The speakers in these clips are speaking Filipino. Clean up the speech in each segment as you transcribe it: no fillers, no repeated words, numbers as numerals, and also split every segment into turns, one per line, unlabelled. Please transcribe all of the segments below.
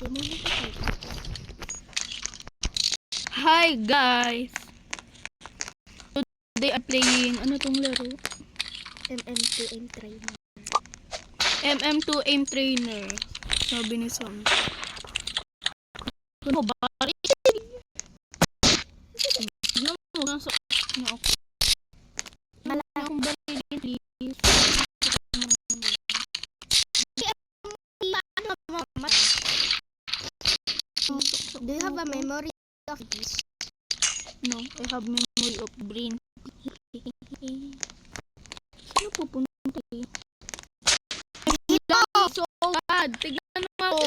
Hi guys! Today I'm playing, ano tong laro?
MM2 Aim Trainer.
MM2 Aim Trainer. Sabi ni Sam. Ano ba? Ano mo? Nasa na ako. Wala akong balilin, please.
Do you have a memory of this?
No, I have memory of brain. Sino pupunta eh? So bad. Tignan mo ako.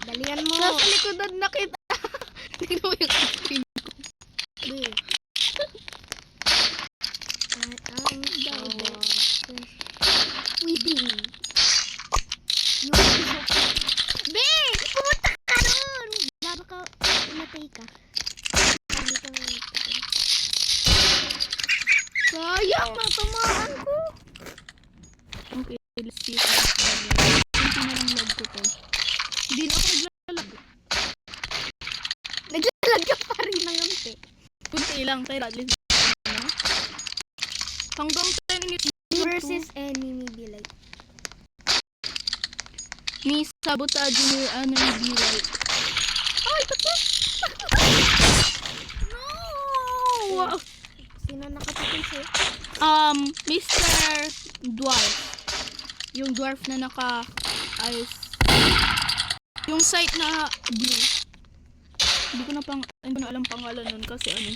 Dalian mo.
Nasa likodan na kita. Tignan mo yung screen ko.
Weeding. Be! Pumunta ka doon! Bago ka umatay ka.
Sayang, natamaan ko. Okay, let's see. Kunti na lang lag ko to. Hindi na ako naglalag.
Naglalag ka pa rin ng unti.
Kunti lang, pero at least hanggang 10 minutes
Versus enemy be like.
me sabotage your enemy be like. Ay, tapos! No!
Sino nakapatay sa'yo?
Mr. Dwarf. Yung dwarf na naka-ice. Yung site na blue. Hindi ko na alam pangalan nun kasi ano.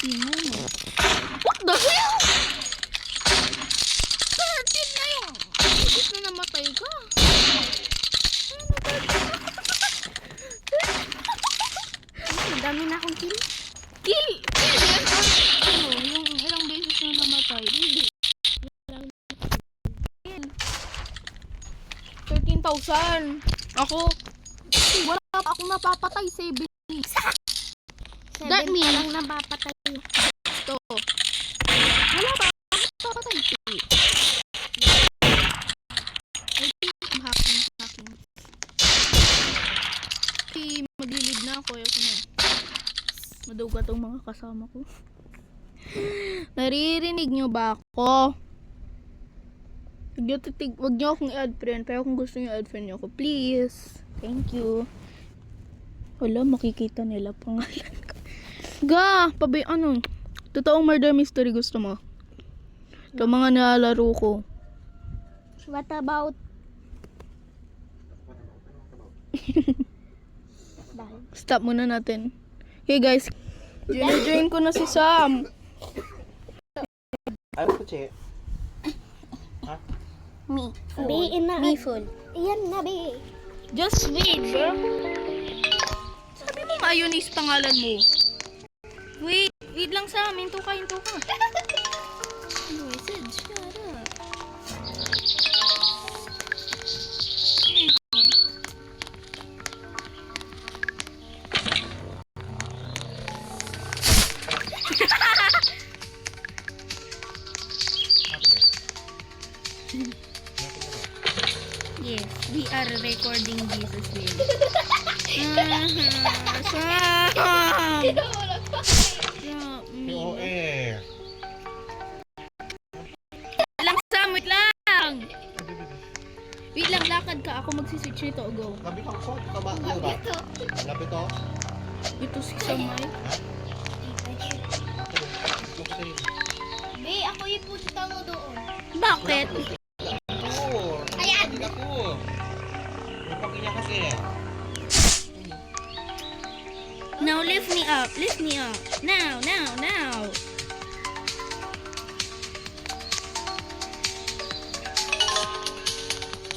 What the hell? 13 na yung gusto na namatay ka.
Ang dami na akong kill.
Kill! Ano, yung ilang beses na namatay. Hindi. Kill. 13,000. Ako, wala pa akong napapatay. 7. That
7
means-
lang napapatay.
Ito. Wala pa akong napapatay. I'm hacking. Maglilid na ako. Ayoko na. Maduga tong mga kasama ko. Naririnig nyo ba ako? Wag nyo akong i-add friend. Pero kung gusto nyo i-add friend nyo ako, please. Thank you. Wala, makikita nila pangalan ko. Ga! Ano? Totoong murder mystery gusto mo? Ito mga nalalaro ko.
What about?
Stop muna natin. Okay guys. Join ko na si Sam.
Ano po, Che?
Me.
Be na.
Me full.
Iyan na, be.
Just wait, bro. Sabi mo mayonnaise pangalan mo. Wait lang sa amin. Hinto ka. Ano, I said, shut up. Yes, we are recording this as well. Sam!
POE.
Wait lang! Wait lang, lakad ka. Ako magsiswitch nito. Go.
Labi ka ko. Ito ba? Ano ba? Labi to?
Ito si Samay.
Be, ako ipunta mo doon.
Bakit?
Oo.
Ayan.
Ako. May pakinya kasi.
Now lift me up. Now.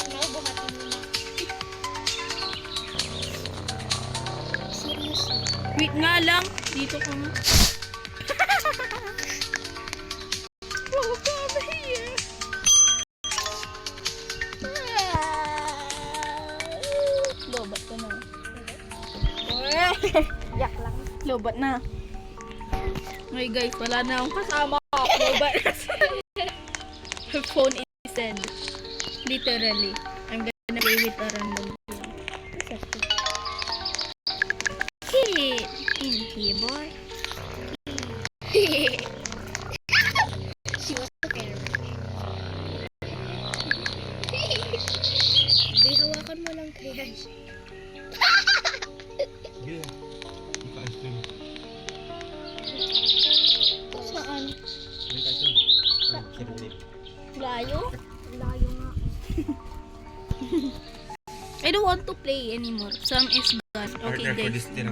Naubuhatin mo na. Seriously.
Wait nga lang. Dito ko nga. Oh, come here.
Yak lang.
Lobat na. Okay guys, wala na akong kasama. Lobat na. Her phone is dead. Literally. I'm gonna play with a random
Hit. In here, boy. She was scared. Di, hawakan mo lang kaya siya.
Sige. Ika-ice cream.
Saan?
Ika-ice cream. Sirip.
Layo?
Layo nga.
I don't want to play anymore. Sam is gone. Okay
Partner for
guys.
this dinner.